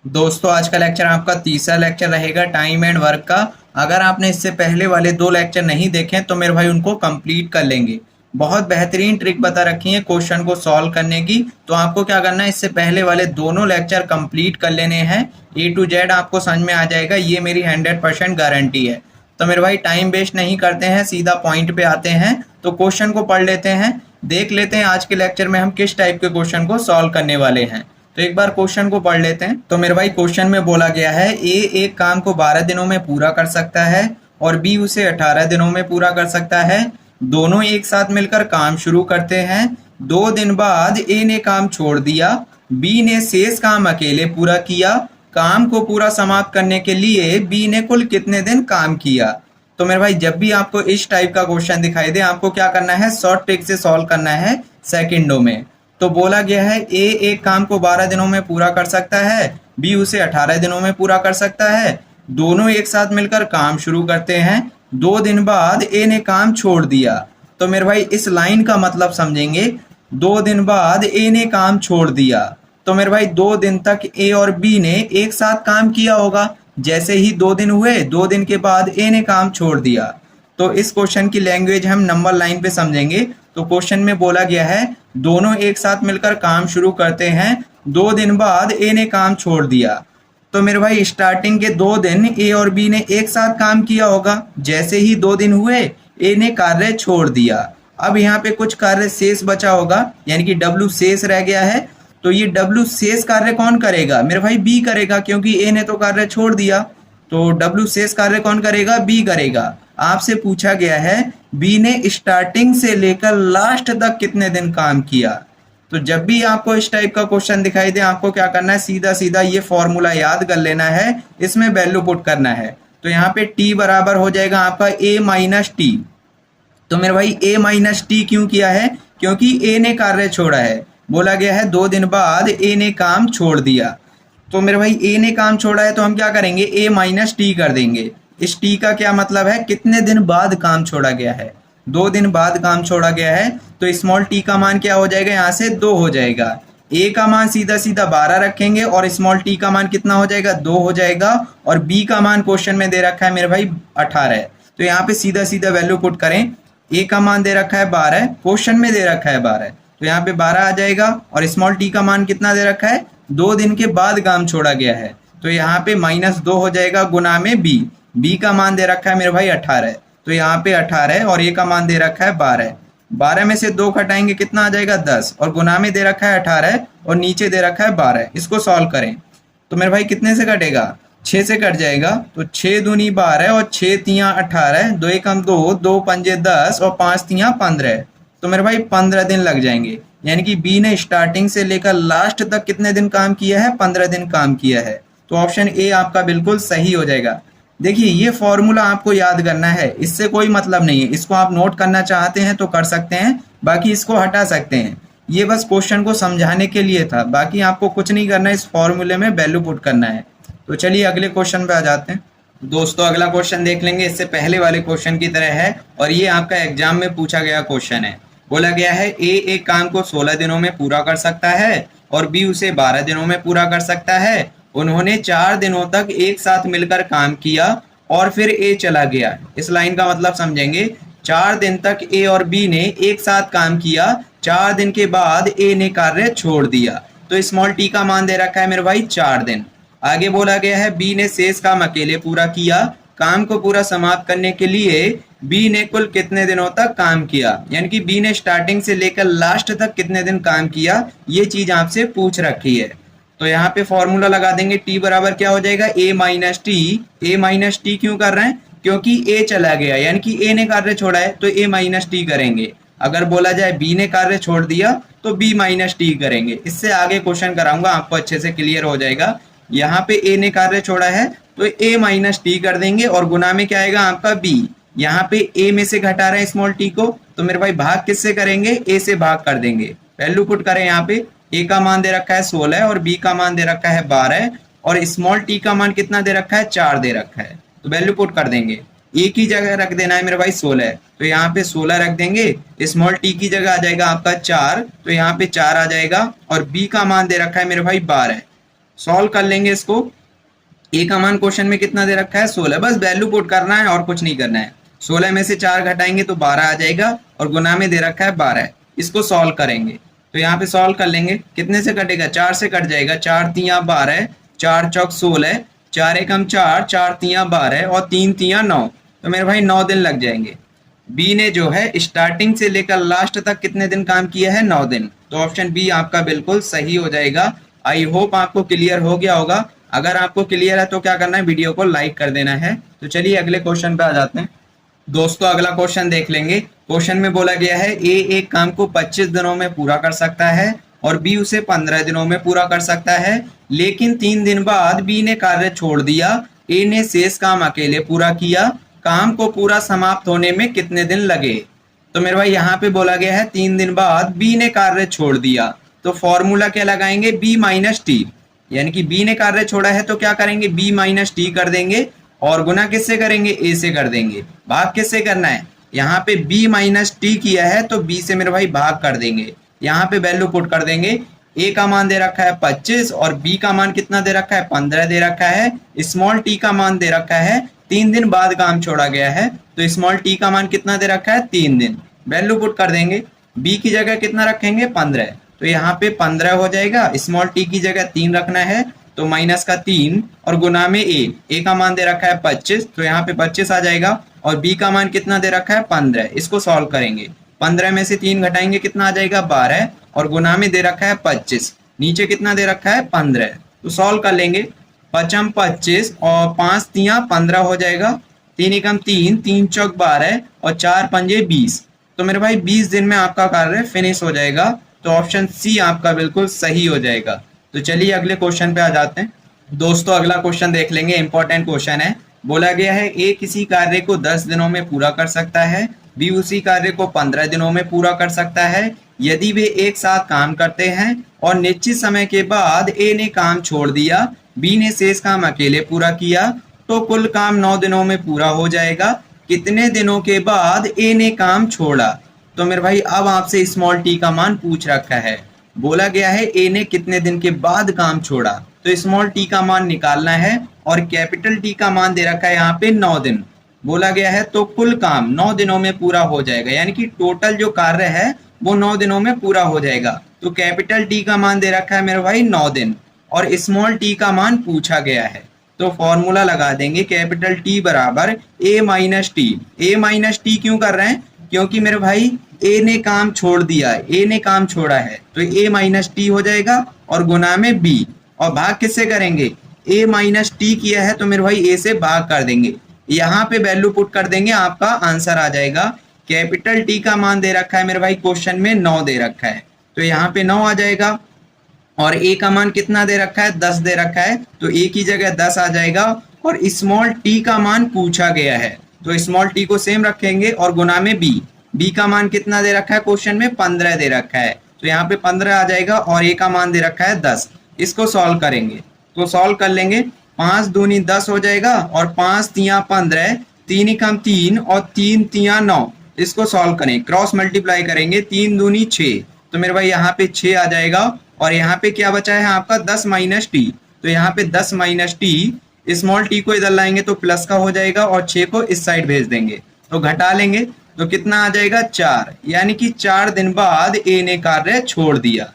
दोस्तों आज का लेक्चर आपका तीसरा लेक्चर रहेगा टाइम एंड वर्क का। अगर आपने इससे पहले वाले दो लेक्चर नहीं देखे तो मेरे भाई उनको कंप्लीट कर लेंगे। बहुत बेहतरीन ट्रिक बता रखी है क्वेश्चन को सॉल्व करने की। तो आपको क्या करना है, इससे पहले वाले दोनों लेक्चर कंप्लीट कर लेने हैं। ए टू जेड आपको समझ में आ जाएगा, ये मेरी 100% गारंटी है। तो मेरे भाई टाइम वेस्ट नहीं करते हैं, सीधा पॉइंट पे आते हैं। तो क्वेश्चन को पढ़ लेते हैं, देख लेते हैं आज के लेक्चर में हम किस टाइप के क्वेश्चन को सॉल्व करने वाले हैं। तो एक बार क्वेश्चन को पढ़ लेते हैं। तो मेरे भाई क्वेश्चन में बोला गया है ए एक काम को 12 दिनों में पूरा कर सकता है और बी उसे 18 दिनों में पूरा कर सकता है। दोनों एक साथ मिलकर काम शुरू करते हैं। 2 दिन बाद ए ने काम छोड़ दिया, बी ने शेष काम अकेले पूरा किया। काम को पूरा समाप्त करने के लिए बी ने कुल कितने दिन काम किया। तो मेरे भाई जब भी आपको इस टाइप का क्वेश्चन दिखाई दे, आपको क्या करना है, शॉर्ट ट्रिक से सॉल्व करना है सेकंडों में। तो बोला गया है ए एक काम को 12 दिनों में पूरा कर सकता है, बी उसे 18 दिनों में पूरा कर सकता है। दोनों एक साथ मिलकर काम शुरू करते हैं। 2 दिन बाद ए ने काम छोड़ दिया। तो मेरे भाई इस लाइन का मतलब समझेंगे। 2 दिन बाद ए ने काम छोड़ दिया, तो मेरे भाई 2 दिन तक ए और बी ने एक साथ काम किया होगा। जैसे ही 2 दिन हुए, 2 दिन के बाद ए ने काम छोड़ दिया। तो इस क्वेश्चन की लैंग्वेज हम नंबर लाइन पे समझेंगे। तो क्वेश्चन में बोला गया है दोनों एक साथ मिलकर काम शुरू करते हैं। 2 दिन बाद ए ने काम छोड़ दिया। तो मेरे भाई स्टार्टिंग के 2 दिन ए और बी ने एक साथ काम किया होगा। जैसे ही 2 दिन हुए, ए ने कार्य छोड़ दिया। अब यहाँ पे कुछ कार्य शेष बचा होगा, यानी कि डब्ल्यू शेष रह गया है। तो ये डब्ल्यू शेष कार्य कौन करेगा, मेरे भाई बी करेगा, क्योंकि ए ने तो कार्य छोड़ दिया। तो डब्ल्यू शेष कार्य कौन करेगा, बी करेगा। आपसे पूछा गया है बी ने स्टार्टिंग से लेकर लास्ट तक कितने दिन काम किया। तो जब भी आपको इस टाइप का क्वेश्चन दिखाई दे, आपको क्या करना है, सीधा सीधा ये फॉर्मूला याद कर लेना है, इसमें वैल्यू पुट करना है। तो यहाँ पे टी बराबर हो जाएगा आपका ए माइनस टी। तो मेरे भाई ए माइनस टी क्यों किया है, क्योंकि ए ने कार्य छोड़ा है। बोला गया है 2 दिन बाद ए ने काम छोड़ दिया। तो मेरे भाई ए ने काम छोड़ा है, तो हम क्या करेंगे, ए माइनस टी कर देंगे। इस टी का क्या मतलब है, कितने दिन बाद काम छोड़ा गया है। 2 दिन बाद काम छोड़ा गया है, तो स्मॉल टी का मान क्या हो जाएगा, यहाँ से 2 हो जाएगा। ए का मान सीधा सीधा 12 रखेंगे और स्मॉल टी का मान कितना हो जाएगा, 2 हो जाएगा। और बी का मान क्वेश्चन में दे रखा है मेरे भाई 18। तो यहाँ पे सीधा सीधा वैल्यू पुट करें। ए का मान दे रखा है 12, क्वेश्चन में दे रखा है 12, तो यहाँ पे 12 आ जाएगा। और स्मॉल टी का मान कितना दे रखा है, 2 दिन के बाद काम छोड़ा गया है, तो यहाँ पे -2 हो जाएगा गुना में बी। बी का मान दे रखा है मेरे भाई 18, तो यहाँ पे 18 और ए का मान दे रखा है 12। 12 में से 2 घटाएंगे कितना आ जाएगा, 10, और गुना में दे रखा है 18 और नीचे दे रखा है 12। इसको सॉल्व करें तो मेरे भाई कितने से कटेगा, 6 से कट जाएगा। तो 6 दूनी 12 और 6 तियाँ 18, 2 एकम 2, 2 पंजे 10 और 5 तियाँ 15। तो मेरे भाई 15 दिन लग जाएंगे। यानी कि बी ने स्टार्टिंग से लेकर लास्ट तक कितने दिन काम किया है, 15 दिन काम किया है। तो ऑप्शन ए आपका बिल्कुल सही हो जाएगा। देखिए ये फॉर्मूला आपको याद करना है, इससे कोई मतलब नहीं है। इसको आप नोट करना चाहते हैं तो कर सकते हैं, बाकी इसको हटा सकते हैं। ये बस क्वेश्चन को समझाने के लिए था, बाकी आपको कुछ नहीं करना है, इस फॉर्मूले में वैल्यू पुट करना है। तो चलिए अगले क्वेश्चन पे आ जाते हैं। दोस्तों अगला क्वेश्चन देख लेंगे, इससे पहले वाले क्वेश्चन की तरह है और ये आपका एग्जाम में पूछा गया क्वेश्चन है। बोला गया है ए एक काम को 16 दिनों में पूरा कर सकता है और बी उसे 12 दिनों में पूरा कर सकता है। उन्होंने 4 दिनों तक एक साथ मिलकर काम किया और फिर ए चला गया। इस लाइन का मतलब समझेंगे। 4 दिन तक ए और बी ने एक साथ काम किया, 4 दिन के बाद ए ने कार्य छोड़ दिया। तो स्मॉल टी का मान दे रखा है मेरे भाई 4 दिन। आगे बोला गया है बी ने शेष काम अकेले पूरा किया। काम को पूरा समाप्त करने के लिए बी ने कुल कितने दिनों तक काम किया, यानी कि बी ने स्टार्टिंग से लेकर लास्ट तक कितने दिन काम किया, ये चीज आपसे पूछ रखी है। तो यहाँ पे फॉर्मूला लगा देंगे, टी बराबर क्या हो जाएगा, ए माइनस टी। ए माइनस टी क्यों कर रहे हैं, क्योंकि ए चला गया, यानी कि ए ने कार्य छोड़ा है, तो ए माइनस टी करेंगे। अगर बोला जाए बी ने कार्य छोड़ दिया तो बी माइनस टी करेंगे। इससे आगे क्वेश्चन कराऊंगा, आपको अच्छे से क्लियर हो जाएगा। यहाँ पे ए ने कार्य छोड़ा है तो ए माइनस टी कर देंगे और गुना में क्या आएगा आपका बी। यहाँ पे ए में से घटा रहे हैं स्मॉल टी को, तो मेरे भाई भाग किससे करेंगे, ए से भाग कर देंगे। वैल्यू पुट करें, यहाँ पे ए का मान दे रखा है 16 और बी का मान दे रखा है 12 और स्मॉल टी का मान कितना दे रखा है, 4 दे रखा है। तो वैल्यू पुट कर देंगे। ए की जगह रख देना है मेरे भाई 16, तो यहाँ पे 16 रख देंगे। स्मॉल टी की जगह आ जाएगा आपका 4, तो यहाँ पे 4 आ जाएगा और बी का मान दे रखा है मेरे भाई 12। सॉल्व कर लेंगे इसको। ए का मान क्वेश्चन में कितना दे रखा है 16, बस वैल्यू पुट करना है और कुछ नहीं करना है। 16 में से 4 घटाएंगे तो 12 आ जाएगा और गुना में दे रखा है 12। इसको सॉल्व करेंगे तो यहाँ पे सॉल्व कर लेंगे, कितने से कटेगा 4 से कट जाएगा, 4 तिया 12, 4 चौक 16, 4 एकम 4, 4 तिया 12 और 3 तिया 9, तो मेरे भाई 9 दिन लग जाएंगे। बी ने जो है स्टार्टिंग से लेकर लास्ट तक कितने दिन काम किया है 9 दिन, तो ऑप्शन बी आपका बिल्कुल सही हो जाएगा। आई होप आपको क्लियर हो गया होगा। अगर आपको क्लियर है तो क्या करना है, वीडियो को लाइक कर देना है। तो चलिए अगले क्वेश्चन पे आ जाते हैं दोस्तों। अगला क्वेश्चन देख लेंगे। क्वेश्चन में बोला गया है ए एक काम को 25 दिनों में पूरा कर सकता है और बी उसे 15 दिनों में पूरा कर सकता है, लेकिन 3 दिन बाद बी ने कार्य छोड़ दिया। ए ने शेष काम अकेले पूरा किया। काम को पूरा समाप्त होने में कितने दिन लगे। तो मेरे भाई यहाँ पे बोला गया है 3 दिन बाद बी ने कार्य छोड़ दिया, तो फॉर्मूला क्या लगाएंगे, बी माइनस टी, यानी कि बी ने कार्य छोड़ा है तो क्या करेंगे, बी माइनस टी कर देंगे और गुना किससे करेंगे, ए से कर देंगे। भाग किससे करना है, यहाँ पे बी माइनस टी किया है तो बी से मेरे भाई भाग कर देंगे। यहाँ पे वैल्यू पुट कर देंगे। ए का मान दे रखा है 25 और बी का मान कितना दे रखा है 15 दे रखा है। स्मॉल टी का मान दे रखा है 3 दिन बाद काम छोड़ा गया है, तो स्मॉल टी का मान कितना दे रखा है 3 दिन। वैल्यू पुट कर देंगे। बी की जगह कितना रखेंगे 15, तो यहाँ पे 15 हो जाएगा। स्मॉल टी की जगह 3 रखना है तो माइनस का 3 और गुना में ए का मान दे रखा है 25, तो यहाँ पे 25 आ जाएगा और बी का मान कितना दे रखा है 15। इसको सॉल्व करेंगे, 15 में से 3 घटाएंगे कितना आ जाएगा 12 और गुना में दे रखा है 25, नीचे कितना दे रखा है 15। तो सॉल्व कर लेंगे, 5 25 और 5 तिया 15 हो जाएगा, 3 एकम 3, 3 चौक 12 और 4 पंजे 20, तो मेरे भाई 20 दिन में आपका कार्य फिनिश हो जाएगा। तो ऑप्शन सी आपका बिल्कुल सही हो जाएगा। तो चलिए अगले क्वेश्चन पे आ जाते हैं दोस्तों। अगला क्वेश्चन देख लेंगे, इंपॉर्टेंट क्वेश्चन है। बोला गया है ए किसी कार्य को 10 दिनों में पूरा कर सकता है, बी उसी कार्य को 15 दिनों में पूरा कर सकता है। यदि वे एक साथ काम करते हैं और निश्चित समय के बाद ए ने काम छोड़ दिया, बी ने शेष काम अकेले पूरा किया, तो कुल काम 9 दिनों में पूरा हो जाएगा। कितने दिनों के बाद ए ने काम छोड़ा। तो मेरे भाई अब आपसे स्मॉल टी का मान पूछ रखा है। बोला गया है ए ने कितने दिन के बाद काम छोड़ा, तो स्मॉल टी का मान निकालना है और कैपिटल टी का मान दे रखा है यहाँ पे 9 दिन। बोला गया है तो कुल काम 9 दिनों में पूरा हो जाएगा, यानी कि टोटल जो कार्य है वो 9 दिनों में पूरा हो जाएगा। तो कैपिटल टी का मान दे रखा है मेरे भाई 9 दिन और स्मॉल टी का मान पूछा गया है, तो फॉर्मूला लगा देंगे कैपिटल टी बराबर ए माइनस टी। ए माइनस टी क्यों कर रहे हैं, क्योंकि मेरे भाई ए ने काम छोड़ दिया, ए ने काम छोड़ा है, तो ए माइनस टी हो जाएगा और गुना में बी, और भाग किससे करेंगे, ए माइनस टी किया है तो मेरे भाई ए से भाग कर देंगे। यहाँ पे वैल्यू पुट कर देंगे, आपका आंसर आ जाएगा। कैपिटल टी का मान दे रखा है मेरे भाई क्वेश्चन में 9 दे रखा है, तो यहाँ पे 9 आ जाएगा और ए का मान कितना दे रखा है 10 दे रखा है, तो ए की जगह 10 आ जाएगा और स्मॉल टी का मान पूछा गया है, तो स्मॉल टी को सेम रखेंगे और गुना में बी। बी का मान कितना दे रखा है क्वेश्चन में 15 दे रखा है, तो यहाँ पे 15 आ जाएगा और ए का मान दे रखा है 10। इसको सॉल्व करेंगे तो सॉल्व कर लेंगे, 5 दूनी 10 हो जाएगा और 5 तिया 15, 3 एकम 3 और 3 तिया 9। इसको सॉल्व करें, क्रॉस मल्टीप्लाई करेंगे, 3 दूनी 6, तो मेरे भाई यहाँ पे 6 आ जाएगा और यहाँ पे क्या बचा है आपका 10 माइनस टी, तो यहाँ पे 10 माइनस टी, स्मॉल टी को इधर लाएंगे तो प्लस का हो जाएगा और 6 को इस साइड भेज देंगे, तो घटा लेंगे तो कितना आ जाएगा 4, यानी कि 4 दिन बाद ए ने कार्य छोड़ दिया।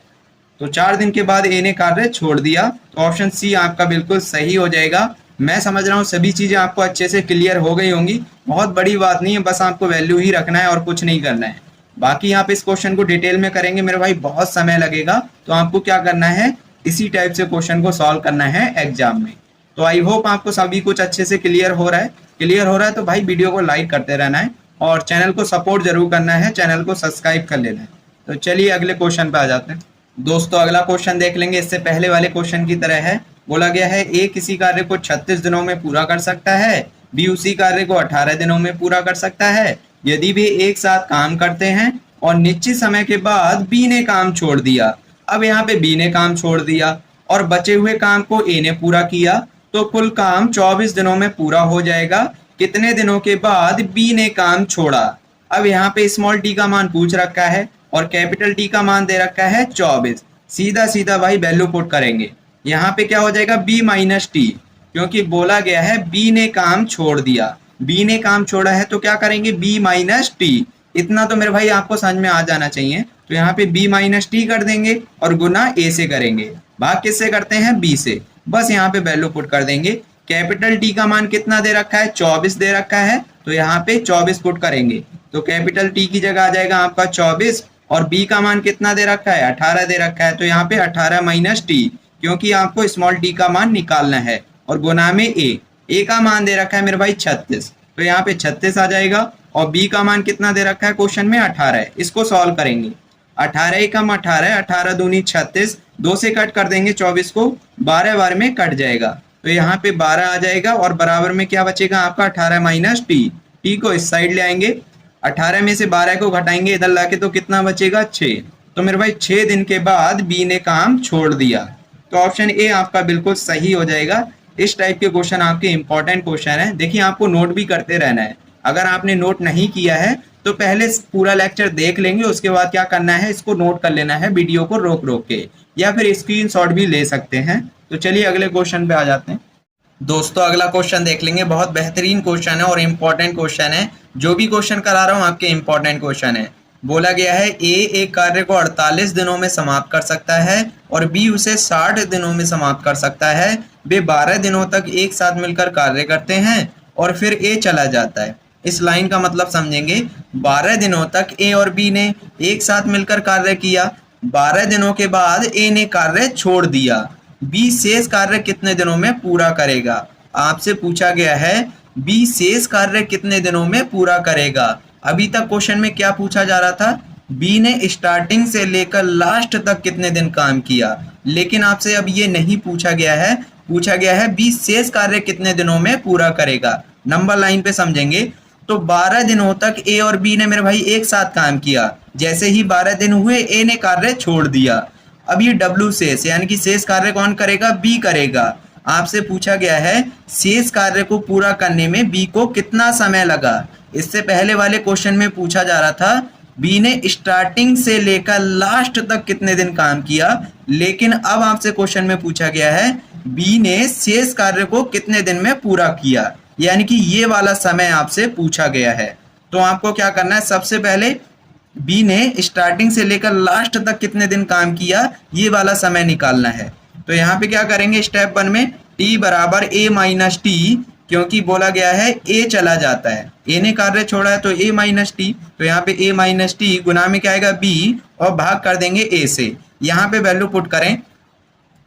तो 4 दिन के बाद ए ने कार्य छोड़ दिया, तो ऑप्शन सी आपका बिल्कुल सही हो जाएगा। मैं समझ रहा हूँ सभी चीजें आपको अच्छे से क्लियर हो गई होंगी, बहुत बड़ी बात नहीं है, बस आपको वैल्यू ही रखना है और कुछ नहीं करना है। बाकी आप इस क्वेश्चन को डिटेल में करेंगे मेरे भाई बहुत समय लगेगा, तो आपको क्या करना है इसी टाइप से क्वेश्चन को सॉल्व करना है एग्जाम में। तो आई होप आपको सभी कुछ अच्छे से क्लियर हो रहा है। क्लियर हो रहा है तो भाई वीडियो को लाइक करते रहना है और चैनल को सपोर्ट जरूर करना है, चैनल को सब्सक्राइब कर लेना है। तो चलिए अगले क्वेश्चन पे आ जाते हैं दोस्तों। अगला क्वेश्चन देख लेंगे, इससे पहले वाले क्वेश्चन की तरह है। बोला गया है ए किसी कार्य को 36 दिनों में पूरा कर सकता है, बी उसी कार्य को 18 दिनों में पूरा कर सकता है। यदि वे एक साथ काम करते हैं और निश्चित समय के बाद बी ने काम छोड़ दिया। अब यहाँ पे बी ने काम छोड़ दिया और बचे हुए काम को ए ने पूरा किया, तो कुल काम 24 दिनों में पूरा हो जाएगा। कितने दिनों के बाद बी ने काम छोड़ा। अब यहाँ पे स्मॉल टी का मान पूछ रखा है और कैपिटल टी का मान दे रखा है 24। सीधा सीधा भाई वैल्यू पुट करेंगे। यहाँ पे क्या हो जाएगा बी माइनस टी, क्योंकि बोला गया है बी ने काम छोड़ दिया, बी ने काम छोड़ा है तो क्या करेंगे बी माइनस टी। इतना तो मेरे भाई आपको समझ में आ जाना चाहिए। तो यहाँ पे बी माइनस टी कर देंगे और गुना ए से करेंगे, भाग किससे करते हैं बी से, बस यहाँ पे वैल्यू पुट कर देंगे। कैपिटल टी का मान कितना दे रखा है 24 दे रखा है, तो यहाँ पे 24 पुट करेंगे, तो कैपिटल टी की जगह आ जाएगा आपका 24, और बी का मान कितना दे रखा है 18 दे रखा है, तो यहाँ पे 18 माइनस टी, क्योंकि आपको स्मॉल टी का मान निकालना है, और गुना में ए का मान दे रखा है मेरे भाई 36, तो यहाँ पे 36 आ जाएगा, और बी का मान कितना दे रखा है क्वेश्चन में 18 है। इसको सॉल्व करेंगे, 18 एकम 18, 18 दूनी 36, 2 से कट कर देंगे 24 को, 12 बार में कट जाएगा, तो यहाँ पे 12 आ जाएगा, और बराबर में क्या बचेगा आपका 18 माइनस टी। टी को इस साइड ले आएंगे, 18 में से 12 को घटाएंगे इधर लाके, तो कितना बचेगा 6। तो मेरे भाई 6 दिन के बाद बी ने काम छोड़ दिया, तो ऑप्शन ए आपका बिल्कुल सही हो जाएगा। इस टाइप के क्वेश्चन आपके इंपॉर्टेंट क्वेश्चन है। देखिए आपको नोट भी करते रहना है, अगर आपने नोट नहीं किया है तो पहले पूरा लेक्चर देख लेंगे, उसके बाद क्या करना है इसको नोट कर लेना है वीडियो को रोक रोक के, या फिर स्क्रीनशॉट भी ले सकते हैं। तो चलिए अगले क्वेश्चन पे आ जाते हैं। दोस्तों अगला क्वेश्चन देख लेंगे, बहुत बेहतरीन क्वेश्चन है और इम्पोर्टेंट क्वेश्चन है। जो भी क्वेश्चन करा रहा हूँ आपके इम्पोर्टेंट क्वेश्चन है। बोला गया है ए एक कार्य को 48 दिनों में समाप्त कर सकता है और बी उसे 60 दिनों में समाप्त कर सकता है। वे 12 दिनों तक एक साथ मिलकर कार्य करते हैं और फिर ए चला जाता है। इस लाइन का मतलब समझेंगे, 12 दिनों तक ए और बी ने एक साथ मिलकर कार्य किया, 12 दिनों के बाद ए ने कार्य छोड़ दिया, बी शेष कार्य कितने दिनों में पूरा करेगा। आपसे पूछा गया है बी शेष कार्य कितने दिनों में पूरा करेगा। अभी तक क्वेश्चन में क्या पूछा जा रहा था, बी ने स्टार्टिंग से लेकर लास्ट तक कितने दिन काम किया, लेकिन आपसे अब ये नहीं पूछा गया है, पूछा गया है बी शेष कार्य कितने दिनों में पूरा करेगा। नंबर लाइन पे समझेंगे, तो 12 दिनों तक ए और बी ने मेरे भाई एक साथ काम किया, जैसे ही 12 दिन हुए ए ने कार्य छोड़ दिया। अब ये डब्ल्यू शेष यानी कि शेष कार्य कौन करेगा, बी करेगा। आपसे पूछा गया है शेष कार्य को पूरा करने में बी को कितना समय लगा। इससे पहले वाले क्वेश्चन में पूछा जा रहा था बी ने स्टार्टिंग से लेकर लास्ट तक कितने दिन काम किया, लेकिन अब आपसे क्वेश्चन में पूछा गया है बी ने शेष कार्य को कितने दिन में पूरा किया, यानी कि ये वाला समय आपसे पूछा गया है। तो आपको क्या करना है, सबसे पहले बी ने स्टार्टिंग से लेकर लास्ट तक कितने दिन काम किया ये वाला समय निकालना है। तो यहाँ पे क्या करेंगे, स्टेप 1 में t बराबर a माइनस टी, क्योंकि बोला गया है a चला जाता है, a ने कार्य छोड़ा है तो a माइनस टी, तो यहाँ पे a माइनस टी गुना में क्या आएगा b और भाग कर देंगे a से। यहाँ पे वैल्यू पुट करें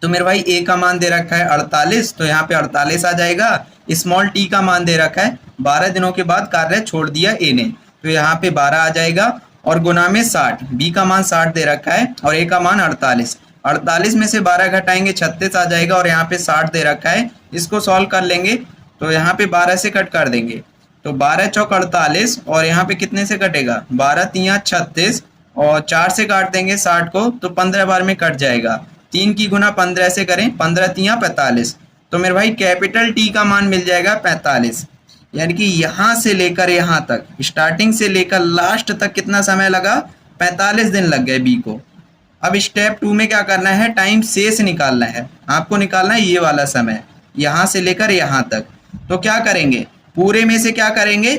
तो मेरे भाई a का मान दे रखा है 48, तो यहाँ पे 48 आ जाएगा। स्मॉल t का मान दे रखा है 12 दिनों के बाद कार्य छोड़ दिया a ने, तो यहाँ पे 12 आ जाएगा, और गुना में 60, b का मान 60 दे रखा है और a का मान 48, 48 में से 12 घटाएंगे 36 आ जाएगा, और यहाँ पे 60 दे रखा है। इसको सॉल्व कर लेंगे तो यहाँ पे 12 से कट कर देंगे, तो 12 चौक 48, और यहाँ पे कितने से कटेगा 12 तिया 36, और 4 से काट देंगे 60 को तो 15 बार में कट जाएगा। 3 की गुना 15 से करें, 15 तिया 45, तो मेरे भाई कैपिटल टी का मान मिल जाएगा 45, यानी कि यहाँ से लेकर यहाँ तक, स्टार्टिंग से लेकर लास्ट तक कितना समय लगा, 45 दिन लग गए बी को। अब स्टेप 2 में क्या करना है, टाइम शेष निकालना है, आपको निकालना है ये वाला समय यहाँ से लेकर यहाँ तक। तो क्या करेंगे, पूरे में से क्या करेंगे,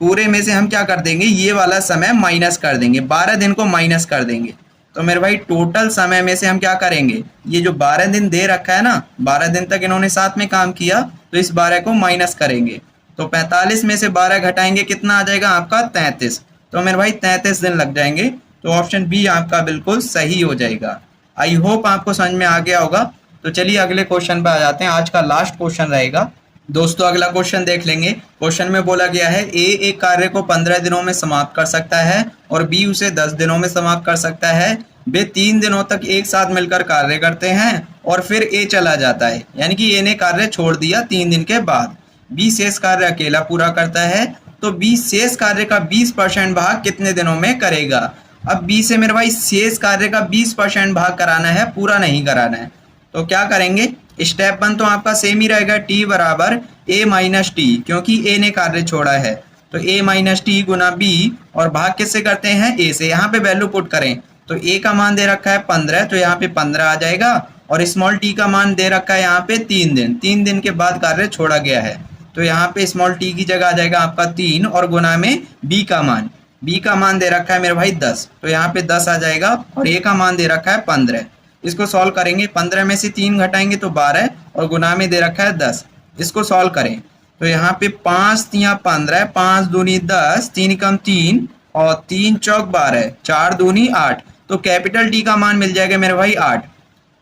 पूरे में से हम क्या कर देंगे, ये वाला समय माइनस कर देंगे, 12 दिन को माइनस कर देंगे। तो मेरे भाई टोटल समय में से हम क्या करेंगे, ये जो 12 दिन दे रखा है ना, 12 दिन तक इन्होंने साथ में काम किया, तो इस 12 को माइनस करेंगे, तो 45 में से 12 घटाएंगे कितना आ जाएगा आपका 33, तो मेरे भाई 33 दिन लग जाएंगे। तो ऑप्शन बी आपका बिल्कुल सही हो जाएगा। आई होप आपको समझ में आ गया होगा। तो चलिए अगले क्वेश्चन पे आ जाते हैं, आज का लास्ट क्वेश्चन रहेगा। दोस्तों अगला क्वेश्चन देख लेंगे। क्वेश्चन में बोला गया है ए एक कार्य को 15 दिनों में समाप्त कर सकता है और बी उसे 10 दिनों में समाप्त कर सकता है। वे 3 दिनों तक एक साथ मिलकर कार्य करते हैं और फिर ए चला जाता है, यानी कि ए ने कार्य छोड़ दिया 3 दिन के बाद। बी शेष कार्य अकेला पूरा करता है, तो बी शेष कार्य का 20% भाग कितने दिनों में करेगा। अब बी से मेरे भाई शेष कार्य का 20% भाग कराना है, पूरा नहीं कराना है। तो क्या करेंगे, स्टेप 1 तो आपका सेम ही रहेगा, टी बराबर ए माइनस टी, क्योंकि ए ने कार्य छोड़ा है, तो ए माइनस टी गुना बी, और भाग किससे करते हैं, ए से। यहाँ पे वैल्यू पुट करें तो ए का मान दे रखा है 15, तो यहाँ पे 15 आ जाएगा, और स्मॉल टी का मान दे रखा है यहाँ पे 3 दिन। 3 दिन के बाद कार्य छोड़ा गया है, तो यहाँ पे स्मॉल टी की जगह आ जाएगा आपका 3 और गुना में बी का मान। बी का मान दे रखा है मेरे भाई 10, तो यहाँ पे 10 आ जाएगा और ए का मान दे रखा है 15। इसको सॉल्व करेंगे, 15 में से 3 घटाएंगे तो 12 और गुना में दे रखा है 10। इसको सॉल्व करें तो यहाँ पे 5 तिया 15, 5 दूनी 10, 3 कम 3 और 3 चौक 12, 4 दूनी 8। तो कैपिटल टी का मान मिल जाएगा मेरे भाई 8।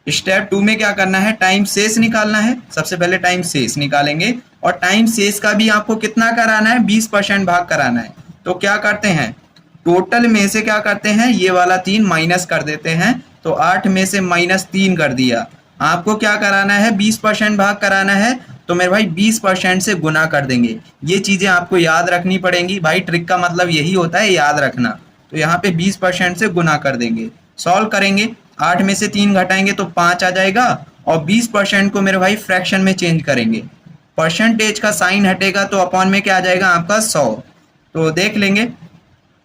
स्टेप 2 में क्या करना है, टाइम शेष निकालना है। सबसे पहले टाइम शेष निकालेंगे और टाइम शेष का भी आपको कितना कराना है, 20% भाग कराना है। तो क्या करते हैं, टोटल में से क्या करते हैं, ये वाला 3 माइनस कर देते हैं, तो 8 में से -3 कर दिया। आपको क्या कराना है, 20% भाग कराना है, तो मेरे भाई 20% से गुना कर देंगे। ये चीज़ें आपको याद रखनी पड़ेंगी भाई, ट्रिक का मतलब यही होता है याद रखना। तो यहाँ पे 20% से गुना कर देंगे। सॉल्व करेंगे, 8 में से 3 घटाएंगे तो 5 आ जाएगा और 20% को मेरे भाई फ्रैक्शन में चेंज करेंगे। परसेंटेज का साइन हटेगा तो अपॉन में क्या आ जाएगा आपका 100। तो देख लेंगे,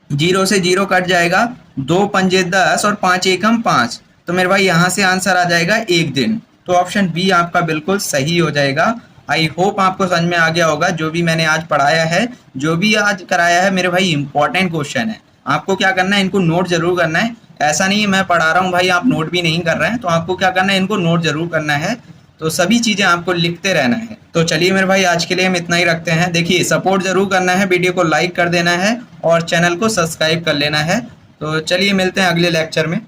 0 से 0 कट जाएगा, 2 पंजे 10 और 5 एकम 5। तो मेरे भाई यहाँ से आंसर आ जाएगा 1 दिन। तो ऑप्शन बी आपका बिल्कुल सही हो जाएगा। आई होप आपको समझ में आ गया होगा जो भी मैंने आज पढ़ाया है, जो भी आज कराया है मेरे भाई इंपॉर्टेंट क्वेश्चन है। आपको क्या करना है, इनको नोट जरूर करना है। ऐसा नहीं है मैं पढ़ा रहा हूँ भाई आप नोट भी नहीं कर रहे हैं, तो आपको क्या करना है, इनको नोट जरूर करना है। तो सभी चीज़ें आपको लिखते रहना है। तो चलिए मेरे भाई आज के लिए हम इतना ही रखते हैं। देखिए सपोर्ट जरूर करना है, वीडियो को लाइक कर देना है और चैनल को सब्सक्राइब कर लेना है। तो चलिए मिलते हैं अगले लेक्चर में।